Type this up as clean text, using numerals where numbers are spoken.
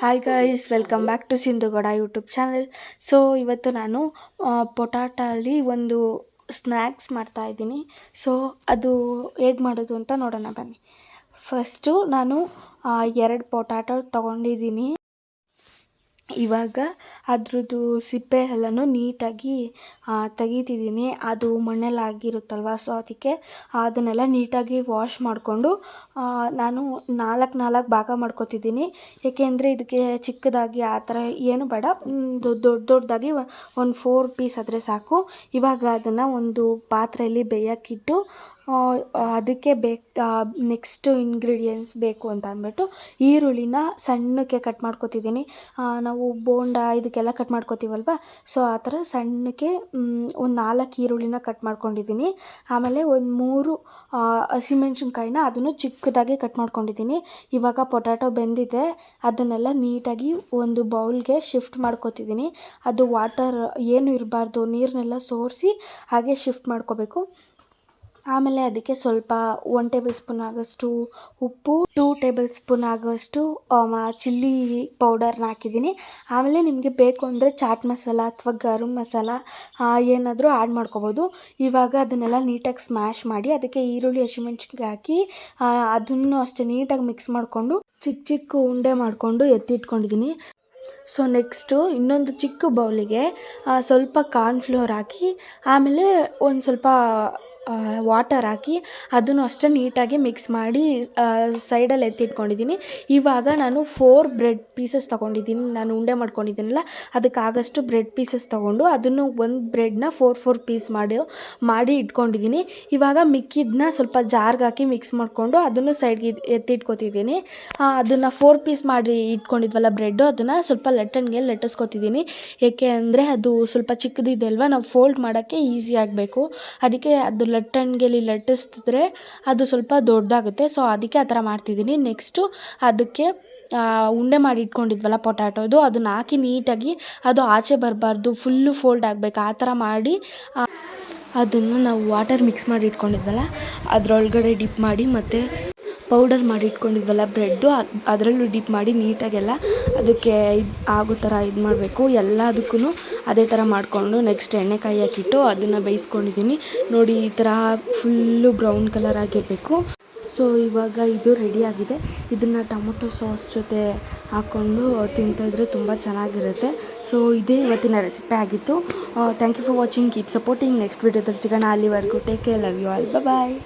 Hi guys, welcome back to Sindhu Gowda YouTube channel. So ಇವತ್ತು ನಾನು ಪೊಟಾಟಲ್ಲಿ ಒಂದು ಸ್ನ್ಯಾಕ್ಸ್ ಮಾಡ್ತಾಯಿದ್ದೀನಿ. ಸೊ ಅದು ಹೇಗೆ ಮಾಡೋದು ಅಂತ ನೋಡೋಣ ಬನ್ನಿ. ಫಸ್ಟು ನಾನು 2 ಪೊಟ್ಯಾಟೊ ತೊಗೊಂಡಿದ್ದೀನಿ. ಇವಾಗ ಅದ್ರದ್ದು ಸಿಪ್ಪೆ ಎಲ್ಲನೂ ನೀಟಾಗಿ ತೆಗಿತಿದ್ದೀನಿ. ಅದು ಮಣ್ಣೆಲ್ಲ ಸೊ ಅದಕ್ಕೆ ಅದನ್ನೆಲ್ಲ ನೀಟಾಗಿ ವಾಶ್ ಮಾಡಿಕೊಂಡು ನಾನು 4 ಭಾಗ ಮಾಡ್ಕೊತಿದ್ದೀನಿ. ಏಕೆಂದರೆ ಇದಕ್ಕೆ ಚಿಕ್ಕದಾಗಿ ಆ ಥರ ಏನು ಬೇಡ, ದೊಡ್ಡದಾಗಿ ಒಂದು 4 ಪೀಸ್ ಆದರೆ ಸಾಕು. ಇವಾಗ ಅದನ್ನು ಒಂದು ಪಾತ್ರೆಯಲ್ಲಿ ಬೇಯಕ್ಕಿಟ್ಟು ಅದಕ್ಕೆ ನೆಕ್ಸ್ಟ್ ಇಂಗ್ರೀಡಿಯೆಂಟ್ಸ್ ಬೇಕು ಅಂತ ಅಂದ್ಬಿಟ್ಟು ಈರುಳ್ಳಿನ ಸಣ್ಣಕ್ಕೆ ಕಟ್ ಮಾಡ್ಕೊತಿದ್ದೀನಿ. ನಾವು ಬೋಂಡ ಇದಕ್ಕೆಲ್ಲ ಕಟ್ ಮಾಡ್ಕೊತೀವಲ್ವ, ಸೊ ಆ ಥರ ಸಣ್ಣಕ್ಕೆ ಒಂದು 4 ಈರುಳ್ಳಿನ ಕಟ್ ಮಾಡ್ಕೊಂಡಿದ್ದೀನಿ. ಆಮೇಲೆ ಒಂದು 3 ಹಸಿಮೆಣ್ಸಿನ್ಕಾಯಿನ ಅದನ್ನು ಚಿಕ್ಕದಾಗಿ ಕಟ್ ಮಾಡ್ಕೊಂಡಿದ್ದೀನಿ. ಇವಾಗ ಪೊಟ್ಯಾಟೊ ಬೆಂದಿದೆ, ಅದನ್ನೆಲ್ಲ ನೀಟಾಗಿ ಒಂದು ಬೌಲ್ಗೆ ಶಿಫ್ಟ್ ಮಾಡ್ಕೊತಿದ್ದೀನಿ. ಅದು ವಾಟರ್ ಏನು ಇರಬಾರ್ದು, ನೀರನ್ನೆಲ್ಲ ಸೋರಿಸಿ ಹಾಗೆ ಶಿಫ್ಟ್ ಮಾಡ್ಕೋಬೇಕು. ಆಮೇಲೆ ಅದಕ್ಕೆ ಸ್ವಲ್ಪ 1 ಟೇಬಲ್ ಸ್ಪೂನ್ ಆಗೋಷ್ಟು ಉಪ್ಪು, 2 ಟೇಬಲ್ ಸ್ಪೂನ್ ಆಗೋಷ್ಟು ಚಿಲ್ಲಿ ಪೌಡರ್ನ ಹಾಕಿದ್ದೀನಿ. ಆಮೇಲೆ ನಿಮಗೆ ಬೇಕು ಅಂದರೆ ಚಾಟ್ ಮಸಾಲ ಅಥವಾ ಗರಂ ಮಸಾಲ ಏನಾದರೂ ಆ್ಯಡ್ ಮಾಡ್ಕೋಬೋದು. ಇವಾಗ ಅದನ್ನೆಲ್ಲ ನೀಟಾಗಿ ಸ್ಮ್ಯಾಶ್ ಮಾಡಿ ಅದಕ್ಕೆ ಈರುಳ್ಳಿ, ಹಸಿಮೆಣ್ಸಿನ್ಕಾಯಿ ಹಾಕಿ ಅದನ್ನು ಅಷ್ಟೇ ನೀಟಾಗಿ ಮಿಕ್ಸ್ ಮಾಡಿಕೊಂಡು ಚಿಕ್ಕ ಉಂಡೆ ಮಾಡಿಕೊಂಡು ಎತ್ತಿಟ್ಕೊಂಡಿದ್ದೀನಿ. ಸೊ ನೆಕ್ಸ್ಟು ಇನ್ನೊಂದು ಚಿಕ್ಕ ಬೌಲಿಗೆ ಸ್ವಲ್ಪ ಕಾರ್ನ್ಫ್ಲೋರ್ ಹಾಕಿ ಆಮೇಲೆ ಒಂದು ಸ್ವಲ್ಪ ವಾಟರ್ ಹಾಕಿ ಅದನ್ನು ಅಷ್ಟೇ ನೀಟಾಗಿ ಮಿಕ್ಸ್ ಮಾಡಿ ಸೈಡಲ್ಲಿ ಎತ್ತಿಟ್ಕೊಂಡಿದ್ದೀನಿ. ಇವಾಗ ನಾನು 4 ಬ್ರೆಡ್ ಪೀಸಸ್ ತೊಗೊಂಡಿದ್ದೀನಿ. ನಾನು ಉಂಡೆ ಮಾಡ್ಕೊಂಡಿದ್ದೀನಲ್ಲ, ಅದಕ್ಕಾಗಷ್ಟು ಬ್ರೆಡ್ ಪೀಸಸ್ ತೊಗೊಂಡು ಅದನ್ನು ಒಂದು ಬ್ರೆಡ್ನ 4 ಪೀಸ್ ಮಾಡಿ ಇಟ್ಕೊಂಡಿದ್ದೀನಿ. ಇವಾಗ ಮಿಕ್ಕಿದ್ದನ್ನ ಸ್ವಲ್ಪ ಜಾರ್ಗೆ ಹಾಕಿ ಮಿಕ್ಸ್ ಮಾಡಿಕೊಂಡು ಅದನ್ನು ಸೈಡ್ಗೆ ಎತ್ತಿಟ್ಕೊತಿದ್ದೀನಿ. ಅದನ್ನು 4 ಪೀಸ್ ಮಾಡಿ ಇಟ್ಕೊಂಡಿದ್ವಲ್ಲ ಬ್ರೆಡ್ಡು, ಅದನ್ನು ಸ್ವಲ್ಪ ಲಟ್ಟಣಿಗೆ ಲಟ್ಟಿಸ್ಕೊತಿದ್ದೀನಿ. ಏಕೆ ಅಂದರೆ ಅದು ಸ್ವಲ್ಪ ಚಿಕ್ಕದಿದೆ ಅಲ್ವಾ, ನಾವು ಫೋಲ್ಡ್ ಮಾಡೋಕ್ಕೆ ಈಸಿ ಆಗಬೇಕು. ಅದಕ್ಕೆ ಅದು ಲಟ್ಟಣಿಗೆಲಿ ಲಟ್ಟಿಸಿದ್ರೆ ಅದು ಸ್ವಲ್ಪ ದೊಡ್ಡದಾಗುತ್ತೆ. ಸೊ ಅದಕ್ಕೆ ಆ ಥರ ಮಾಡ್ತಿದ್ದೀನಿ. ನೆಕ್ಸ್ಟು ಅದಕ್ಕೆ ಉಂಡೆ ಮಾಡಿ ಇಟ್ಕೊಂಡಿದ್ವಲ್ಲ ಪೊಟ್ಯಾಟೋದು, ಅದನ್ನು ಹಾಕಿ ನೀಟಾಗಿ ಅದು ಆಚೆ ಬರಬಾರ್ದು, ಫುಲ್ಲು ಫೋಲ್ಡ್ ಆಗಬೇಕು. ಆ ಥರ ಮಾಡಿ ಅದನ್ನು ನಾವು ವಾಟರ್ ಮಿಕ್ಸ್ ಮಾಡಿ ಇಟ್ಕೊಂಡಿದ್ವಲ್ಲ ಅದರೊಳಗಡೆ ಡಿಪ್ ಮಾಡಿ ಮತ್ತು ಪೌಡರ್ ಮಾಡಿ ಇಟ್ಕೊಂಡಿದ್ವಲ್ಲ ಬ್ರೆಡ್ಡು ಅದರಲ್ಲೂ ಡಿಪ್ ಮಾಡಿ ನೀಟಾಗೆಲ್ಲ ಅದಕ್ಕೆ ಆಗೋ ಥರ ಮಾಡಬೇಕು. ಎಲ್ಲದಕ್ಕೂ ಅದೇ ಥರ ಮಾಡಿಕೊಂಡು ನೆಕ್ಸ್ಟ್ ಎಣ್ಣೆ ಕಾಯಕ್ಕಿಟ್ಟು ಅದನ್ನು ಬೇಯಿಸ್ಕೊಂಡಿದ್ದೀನಿ. ನೋಡಿ, ಈ ಥರ ಫುಲ್ಲು ಬ್ರೌನ್ ಕಲರ್ ಆಗಿರಬೇಕು. ಸೊ ಇವಾಗ ಇದು ರೆಡಿಯಾಗಿದೆ. ಇದನ್ನು ಟೊಮೊಟೊ ಸಾಸ್ ಜೊತೆ ಹಾಕ್ಕೊಂಡು ತಿಂತಾಯಿದ್ರೆ ತುಂಬ ಚೆನ್ನಾಗಿರುತ್ತೆ. ಸೊ ಇದೇ ಇವತ್ತಿನ ರೆಸಿಪಿ ಆಗಿತ್ತು. Thank you for watching. Keep supporting. Next ವೀಡಿಯೋದಲ್ಲಿ ಸಿಗೋಣ. ಅಲ್ಲಿವರೆಗೂ take care. Love you all. Bye.